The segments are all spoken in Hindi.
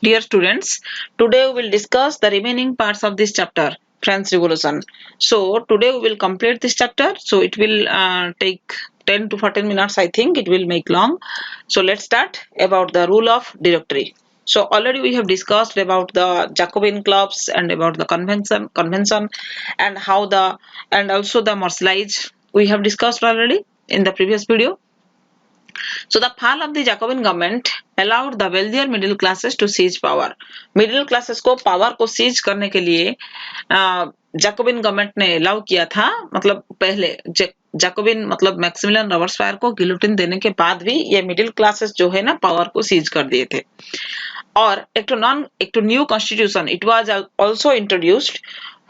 Dear students, today we will discuss the remaining parts of this chapter, French Revolution. So today we will complete this chapter. So it will take 10 to 14 minutes. I think it will make long. So let's start about the rule of directory. So already we have discussed about the Jacobin clubs and about the convention, and how the and also the Marseillage we have discussed already in the previous video. So the fall of the Jacobin government allowed the wealthier middle classes to seize power. Middle classes को पावर को सीज करने के लिए जैकोबिन गवर्नमेंट ने अलाउ किया था. मतलब पहले जैकोबिन मतलब मैक्सिमिलियन रॉबर्टसफायर को गिलोटिन देने के बाद भी ये मिडिल क्लासेस जो है ना पावर को सीज कर दिए थे. और एक तो new constitution it was also introduced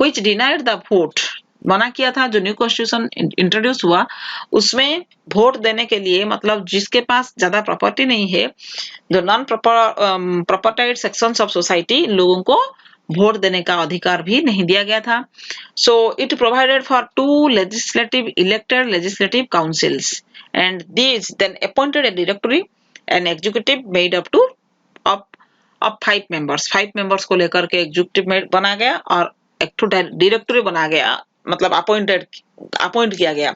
which denied the vote. बना किया था जो न्यू कॉन्स्टिट्यूशन इंट्रोड्यूस हुआ उसमें वोट देने के लिए मतलब जिसके पास ज्यादा प्रॉपर्टी नहीं है, जो नॉन प्रॉपर्टाइड सेक्शंस ऑफ सोसाइटी, लोगों को वोट देने का अधिकार भी नहीं दिया गया था. So it provided for 2 legislative elected legislative councils and these then appointed a directory and executive made up to of 5 members. 5 members को लेकर के एग्जीक्यूटिव बना गया और एक तो डायरेक्टरी बना गया, मतलब अपॉइंट किया गया.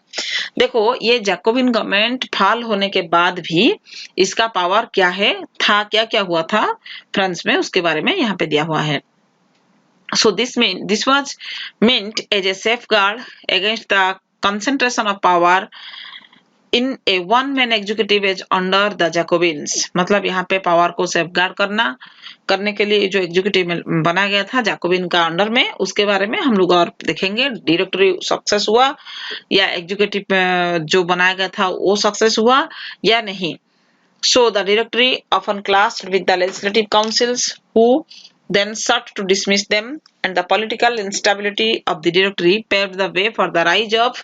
देखो ये जैकोबिन गवर्नमेंट फाल होने के बाद भी इसका पावर क्या है था, क्या क्या हुआ था फ्रांस में, उसके बारे में यहाँ पे दिया हुआ है. So this was meant as a safeguard against the concentration of power in a one man executive as under the Jacobins. मतलब यहाँ पे पावर को सेफगार्ड करने के लिए जो एग्जीक्यूटिव बना गया था जैकोबिन का अंडर में, उसके बारे में हम लोग और देखेंगे. डायरेक्टरी सक्सेस हुआ या एग्जीक्यूटिव जो बनाया गया था वो सक्सेस हुआ या नहीं. So the directory often clashed with the legislative councils who then sought to dismiss them, and the political instability of the directory paved the way for the rise of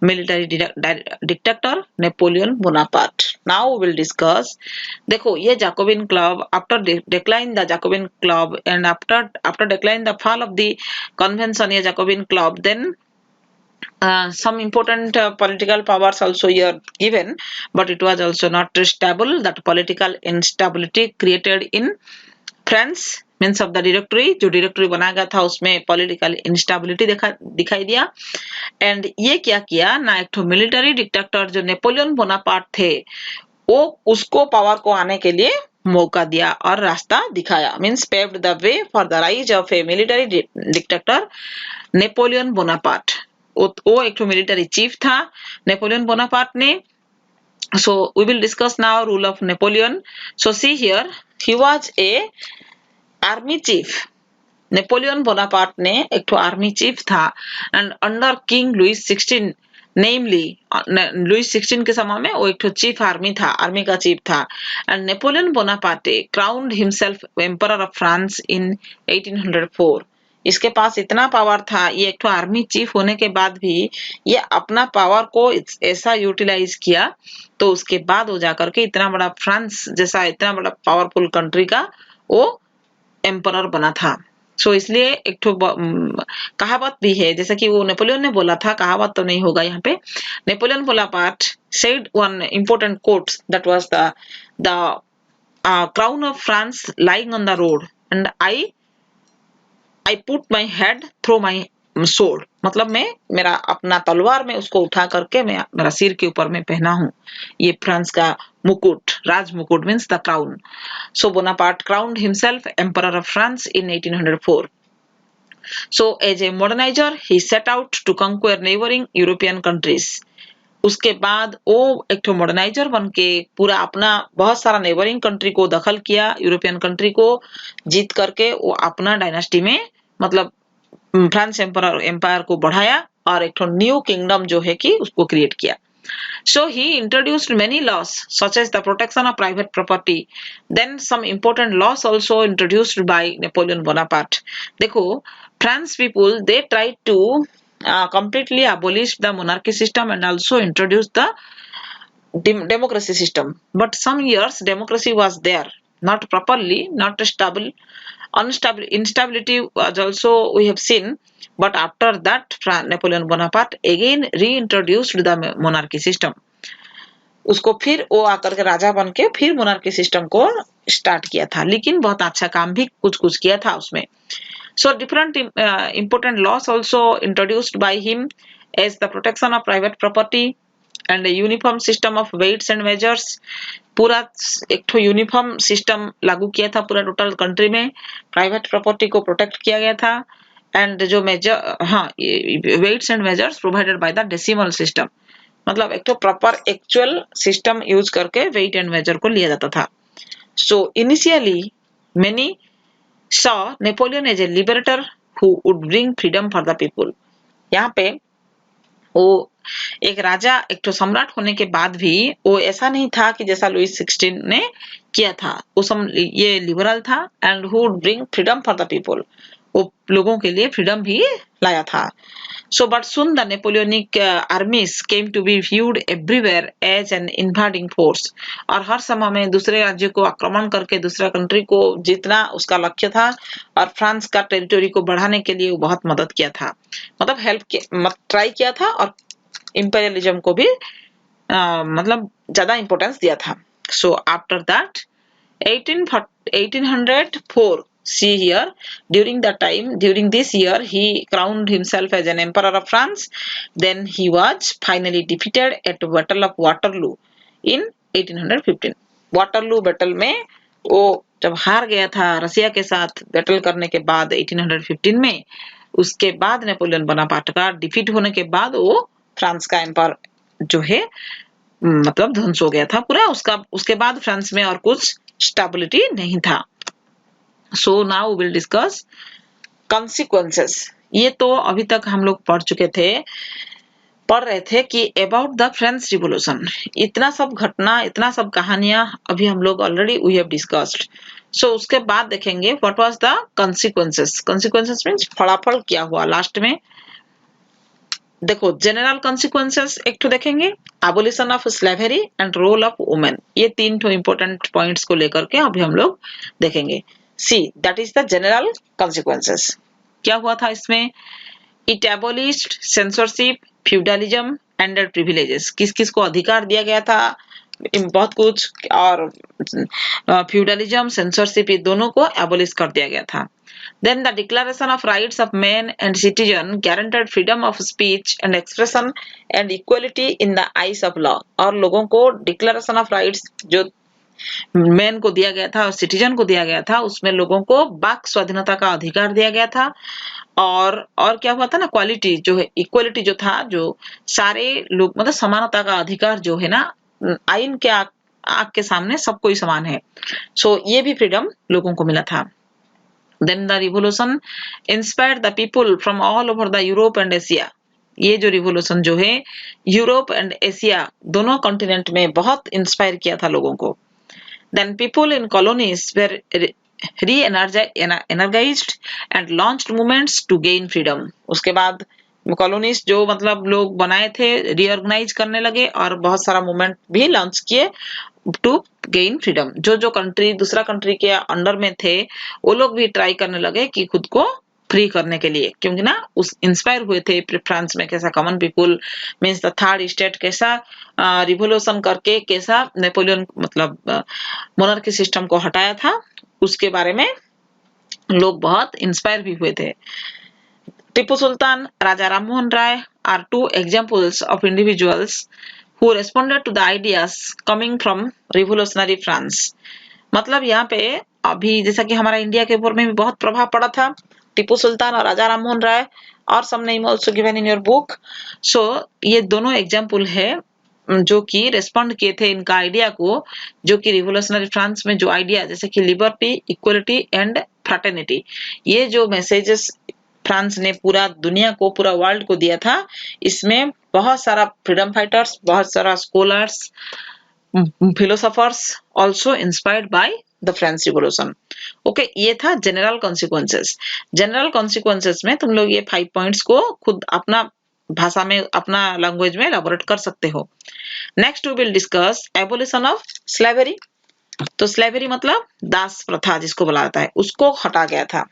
military dictator Napoleon Bonaparte. Now we will discuss. देखो ये Jacobin club after decline the Jacobin club and after decline the fall of the convention, ये Jacobin club, then some important political powers also here given, but it was also not stable. That political instability created in France means of the directory, जो directory बनाया गया था उसमें political instability दिखाई दिया. एंड ये क्या किया ना, एक तो मिलिट्री डिक्टेटर जो नेपोलियन बोनापार्ट थे वो उसको पावर को आने के लिए मौका दिया और रास्ता दिखाया. Means paved the way for the rise of A military dictator Napoleon Bonaparte. वो एक तो मिलिट्री चीफ था नेपोलियन बोनापार्ट ने. So we will discuss now rule of Napoleon. So see here, he was a army chief. Napoleon Bonaparte ने एक तो आर्मी चीफ था and under king Louis 16, namely Louis 16 के समय में वो एक तो चीफ आर्मी का चीफ था. And Napoleon Bonaparte crowned himself emperor of France in 1804. इसके पास इतना पावर था, ये एक तो आर्मी चीफ होने के बाद भी ये अपना पावर को ऐसा यूटिलाइज किया तो उसके बाद वो जाकर के इतना बड़ा फ्रांस जैसा इतना बड़ा पावरफुल कंट्री का वो एम्परर बना था. सो इसलिए एक तो कहावत भी है, जैसे कि वो नेपोलियन ने बोला था, कहावत तो नहीं होगा यहाँ पे. Napoleon Bonaparte said one important quote that was the crown of France lying on the road and I put my head through my sword. मतलब मैं मेरा अपना तलवार में उसको उठा करके मैं मेरा सिर के ऊपर में पहना हूँ. ये फ्रांस का मुकुट, राज मुकुट means the crown. So Bonaparte crowned himself emperor of France in 1804. So as a modernizer he set out to conquer neighboring European countries. उसके बाद वो एक तो मॉडर्नाइजर बन के पूरा अपना बहुत सारा नेबरिंग कंट्री को दखल किया, यूरोपियन कंट्री को जीत करके वो अपना डायनेस्टी में मतलब फ्रांस एम्पायर को बढ़ाया और एक तो न्यू किंगडम जो है कि उसको क्रिएट किया. So he introduced many laws such as the protection of private property. Then some important laws also introduced by Napoleon Bonaparte. देखो France people they tried to completely abolish the monarchy system and also introduce the democracy system. But some years democracy was there, not properly, not stable, instability was also we have seen. But after that Napoleon Bonaparte again reintroduced the monarchy system. उसको फिर वो आकर के राजा बन के फिर मोनार्की सिस्टम को स्टार्ट किया था, लेकिन बहुत अच्छा काम भी कुछ कुछ किया था उसमें. So different important laws also introduced by him as the protection of private property and a uniform system of weights and measures. पूरा एक ठो यूनिफॉर्म सिस्टम लागू किया था पूरा टोटल कंट्री में, प्राइवेट प्रॉपर्टी को प्रोटेक्ट किया गया था. एंड जो major weights and measures provided by the decimal system, मतलब एक तो प्रॉपर एक्चुअल सिस्टम यूज करके वेट एंड मेजर को लिया जाता था. So initially many saw Napoleon as a liberator who would bring freedom for the people. यहाँ पे वो एक राजा एक तो सम्राट होने के बाद भी वो ऐसा नहीं था कि जैसा लुइस 16 ने किया था. ये लिबरल था and who would bring freedom for the people. वो लोगों के लिए फ्रीडम भी लाया था. So but soon the Napoleonic armies came to be viewed everywhere as an invading force. और हर समय में दूसरे राज्य को आक्रमण करके दूसरा कंट्री को जीतना उसका लक्ष्य था, और फ्रांस का टेरिटरी को बढ़ाने के लिए वो बहुत मदद किया था, मतलब हेल्प ट्राई किया था, और इंपेरियलिज्म को भी मतलब ज्यादा इंपॉर्टेंस दिया था. So after that 1804, see here, during this year he crowned himself as an emperor of France. Then he was finally defeated at battle of Waterloo in 1815. Waterloo battle में वो जब हार गया था रसिया के साथ बैटल करने के बाद 1815 में, उसके बाद नेपोलियन बोनापार्ट का डिफीट होने के बाद वो फ्रांस का एम्पायर जो है मतलब ध्वंस हो गया था पूरा. उसके बाद फ्रांस में और कुछ स्टेबिलिटी नहीं था. So now we will discuss consequences. ये तो अभी तक हम लोग पढ़ रहे थे कि अबाउट द फ्रेंच रिवॉल्यूशन. इतना सब घटना, इतना सब कहानियां अभी हम लोग already we have discussed. So उसके बाद देखेंगे what was the consequences. consequences means फलाफल क्या हुआ लास्ट में. देखो जनरल कॉन्सिक्वेंसेस एक तो देखेंगे, abolition of slavery and role of women. ये तीन तो इंपॉर्टेंट पॉइंट्स को लेकर के अभी हम लोग देखेंगे. See that is the general consequences. क्या हुआ था इसमें? It एबोलिश्ड censorship, feudalism and privileges. किस किस को अधिकार दिया गया था? बहुत कुछ. और फ्यूडलिज्म, सेंसरशिप, ये दोनों को एबोलिश कर दिया गया था. Then the Declaration of Rights of Men and Citizens guaranteed freedom of speech and expression and equality in the eyes of law. और लोगों को Declaration of Rights जो मैन को दिया गया था और सिटीजन को दिया गया था, उसमें लोगों को वाक स्वाधीनता का अधिकार दिया गया था. और क्या हुआ था ना, क्वालिटी जो है, इक्वालिटी जो था, जो सारे लोग मतलब समानता का अधिकार जो है ना, आइन के आग के सामने सब कोई समान है. सो ये भी फ्रीडम लोगों को मिला था. Then the revolution inspired the people from all over the Europe and Asia. ये जो रिवोल्यूशन जो है यूरोप एंड एशिया दोनों कॉन्टिनेंट में बहुत इंस्पायर किया था लोगों को. Then people in colonies were re-energized and launched movements to gain freedom. उसके बाद कॉलोनीज जो मतलब लोग बनाए थे रीऑर्गेनाइज करने लगे और बहुत सारा मूवमेंट भी लॉन्च किए टू गेन फ्रीडम. जो कंट्री दूसरा कंट्री के अंडर में थे वो लोग भी ट्राई करने लगे कि खुद को फ्री करने के लिए, क्योंकि ना उस इंस्पायर हुए थे फ्रांस में कैसा common people means the third state कैसा रिवॉल्यूशन करके कैसा नेपोलियन मतलब मोनार्की सिस्टम को हटाया था, उसके बारे में लोग बहुत इंस्पायर भी हुए थे. टिप्पू सुल्तान, Raja Rammohan Roy are two examples of individuals who responded to the ideas coming from revolutionary France. मतलब यहाँ पे अभी जैसा कि हमारा इंडिया के ऊपर में भी बहुत प्रभाव पड़ा था, टिप्पू सुल्तान और राजा राममोहन राय, और some name also given in your book. So ये दोनों एग्जाम्पल है जो कि रेस्पॉन्ड किए थे इनका आइडिया को, जो कि रिवोल्यूशनरी फ्रांस में जो आइडिया जैसे कि लिबर्टी, इक्वलिटी एंड फ्रैटर्निटी, ये जो मैसेजेस फ्रांस ने पूरा दुनिया को, पूरा वर्ल्ड को दिया था, इसमें बहुत सारा फ्रीडम फाइटर्स, बहुत सारा scholars, philosophers also inspired by the French revolution. Okay, ये था जनरल कॉन्सिक्वेंसेस. जनरल कॉन्सिक्वेंसेस में तुम लोग ये 5 पॉइंट्स को खुद अपना भाषा में, अपना लैंग्वेज में एलाबोरेट कर सकते हो. Next we will discuss abolition of slavery. तो स्लेवरी मतलब दास प्रथा जिसको बोला जाता है, उसको हटा गया था.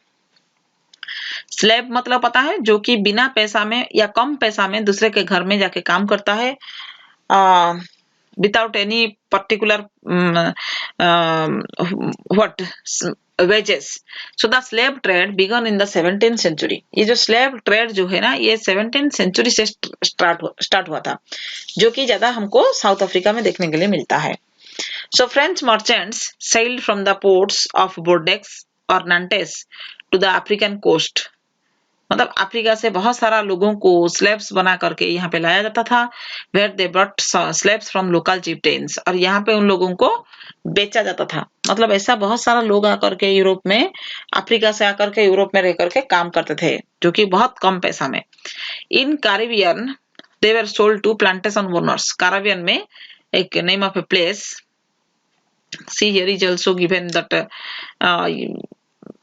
स्लेव मतलब पता है, जो कि बिना पैसा में या कम पैसा में दूसरे के घर में जाके काम करता है. without any particular what wages. So the slave trade began in the 17th century. ये जो slave trade जो है ना ये 17th century से start हुआ था, जो कि ज्यादा हमको साउथ अफ्रीका में देखने के लिए मिलता है. So French merchants sailed from the ports of Bordeaux or Nantes to the African coast. मतलब अफ्रीका से बहुत सारा लोगों को स्लेव्स बना करके यहाँ पे लाया जाता था. Where they brought slaves from local chieftains, और यहाँ पे उन लोगों को बेचा जाता था. मतलब ऐसा बहुत सारा लोग आकर के यूरोप में, अफ्रीका से आकर के यूरोप में रह करके काम करते थे, जो कि बहुत कम पैसा में. In Caribbean they were sold to plantation owners. Caribbean में एक name of a place, see here is also given that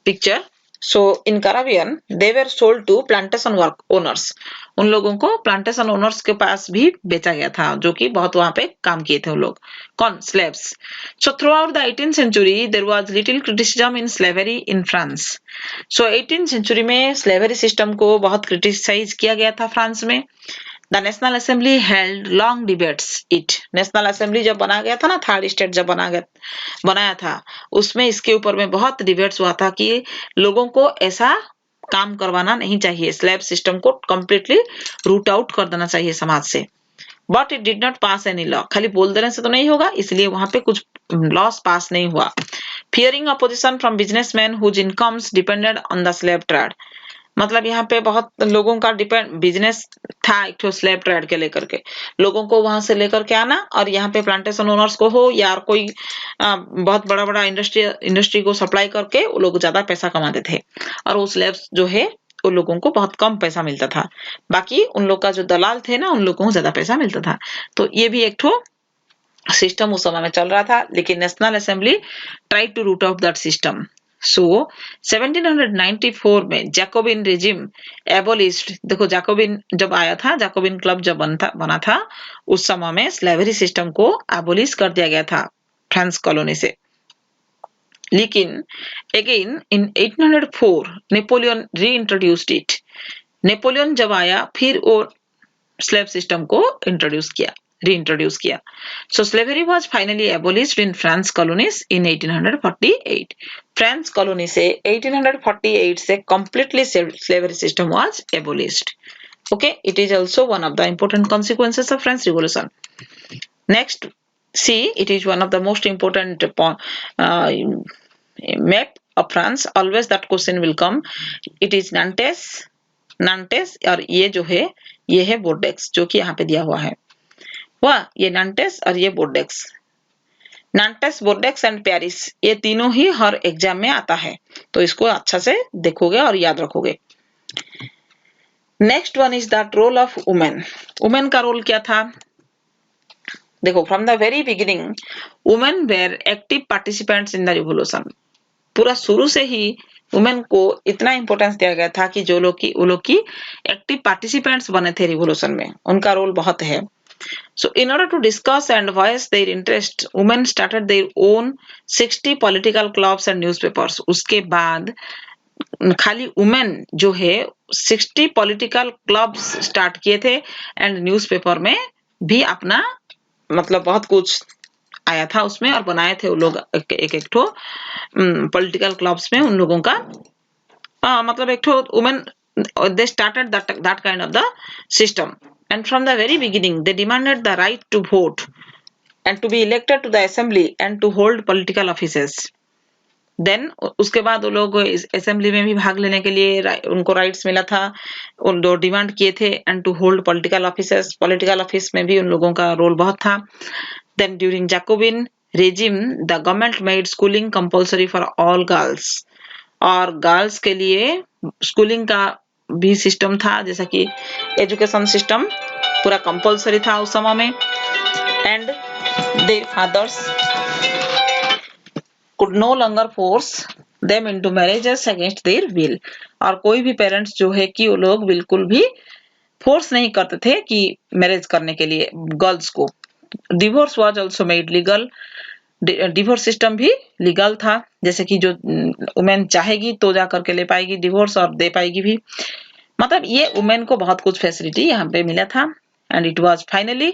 picture. So in Caribbean they were sold to plantation work owners. उन लोगों को plantation owners के पास भी बेचा गया था, जो कि बहुत वहां पे काम किए थे उन लोग. कौन? slaves. So throughout the 18th century there was little criticism in slavery in France. So 18th century में slavery system को बहुत criticize किया गया था फ्रांस में. The National Assembly held long debates it. National Assembly जब बना गया था ना, थर्ड स्टेट जब बनाया था, उसमें इसके ऊपर में बहुत डिबेट्स हुआ था कि लोगों को ऐसा काम करवाना नहीं चाहिए, स्लैब सिस्टम को कंप्लीटली रूट आउट कर देना चाहिए समाज से. But it did not pass any law. खाली बोल देने से तो नहीं होगा, इसलिए वहां पे कुछ लॉस पास नहीं हुआ. Fearing opposition from businessman whose incomes depended on the slave trade. मतलब यहाँ पे बहुत लोगों का बिजनेस था एक तो स्लेव ट्रेड के लेकर के, लोगों को वहां से लेकर के आना, और यहाँ पे प्लांटेशन ओनर्स को हो या कोई बहुत बड़ा बड़ा इंडस्ट्री को सप्लाई करके वो लोग ज्यादा पैसा कमाते थे, और वो स्लेव्स जो है उन लोगों को बहुत कम पैसा मिलता था. बाकी उन लोग का जो दलाल थे ना, उन लोगों को ज्यादा पैसा मिलता था. तो ये भी एक ठो सिस्टम उस समय में चल रहा था, लेकिन national assembly try to root out that system. So 1794 में जैकोबिन रिजिम एबोलिश्ड. देखो जैकोबिन जब आया था, जैकोबिन क्लब जब बना था, उस समय में स्लेवरी सिस्टम को एबोलिश कर दिया गया था फ्रांस कॉलोनी से. लेकिन अगेन इन 1804 नेपोलियन री इंट्रोड्यूस्ड इट. नेपोलियन जब आया फिर वो स्लेव सिस्टम को reintroduce किया. So slavery was finally abolished in France colonies in 1848. France colony से 1848 से completely slavery system was abolished. Okay, it is also one of the important consequences of French Revolution. Next, see, it is one of the most important map of France. Always that question will come. It is Nantes और ये जो है ये है बोर्डेक्स, जो कि यहाँ पे दिया हुआ है. वाह, ये नांटेस और ये बोर्डेक्स. नांटेस, बोर्डेक्स एंड पेरिस, ये तीनों ही हर एग्जाम में आता है, तो इसको अच्छा से देखोगे और याद रखोगे. Next one is the role of women. Women का रोल क्या था? देखो, from the very beginning women were active participants in the revolution. पूरा शुरू से ही वुमेन को इतना इंपॉर्टेंस दिया गया था कि वो लोग की एक्टिव पार्टिसिपेंट्स बने थे रिवोल्यूशन में. उनका रोल बहुत है. So in order to discuss and voice their interest, women started their own 60 political clubs and newspapers. उसके बाद खाली वुमेन जो है 60 पॉलिटिकल क्लब्स स्टार्ट किए थे, एंड न्यूज़पेपर में भी अपना मतलब बहुत कुछ आया था उसमें, और बनाए थे वो लोग एक ठो पॉलिटिकल क्लब्स में उन लोगों का मतलब एक ठो women they started that kind of the system. And from the very beginning they demanded the right to vote and to be elected to the assembly and to hold political offices. Then उसके बाद वो लोग असेंबली में भी भाग लेने के लिए उनको राइट्स मिला था, उन दो डिमांड किए थे, and to hold political offices. Political office में भी उन लोगों का रोल बहुत था. Then during Jacobin regime the government made schooling compulsory for all girls. और गर्ल्स के लिए स्कूलिंग का भी सिस्टम था, जैसा कि एजुकेशन सिस्टम पूरा कंपलसरी था उस समय में. And their fathers could no longer force them into marriages against their will. और कोई भी पेरेंट्स जो है कि वो लोग बिल्कुल भी फोर्स नहीं करते थे कि मैरिज करने के लिए गर्ल्स को. Divorce was also made legal. Divorce system भी लीगल था, जैसे कि जो वुमेन चाहेगी तो जा करके ले पाएगी डिवोर्स और दे पाएगी भी. मतलब ये वुमेन को बहुत कुछ फैसिलिटी यहाँ पे मिला था. And it was finally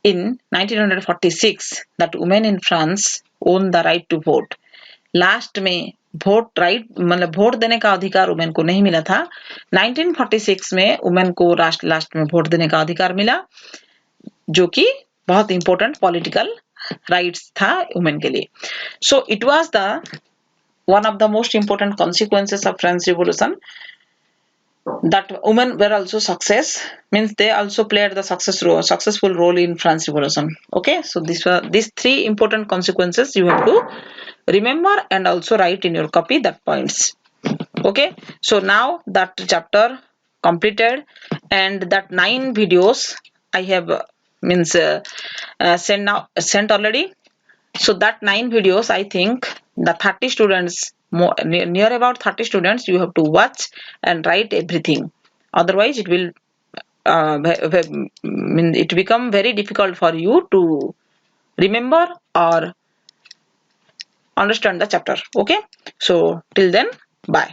in 1946 that women in France own the right to vote. Last में वोट राइट मतलब वोट देने का अधिकार वुमेन को नहीं मिला था. 1946 में वुमेन को लास्ट में वोट देने का अधिकार मिला, जो कि बहुत इंपॉर्टेंट पॉलिटिकल राइट्स था वुमेन के लिए. So it was the one of the most important consequences of French Revolution, that women were also success, means they also played the successful role in French Revolution. Okay, so these three important consequences you have to remember and also write in your copy that points. Okay, so now that chapter completed, and that 9 videos I have sent already. So that 9 videos, I think the 30 students, near about 30 students, you have to watch and write everything. Otherwise it will it become very difficult for you to remember or understand the chapter. Okay, so till then, bye.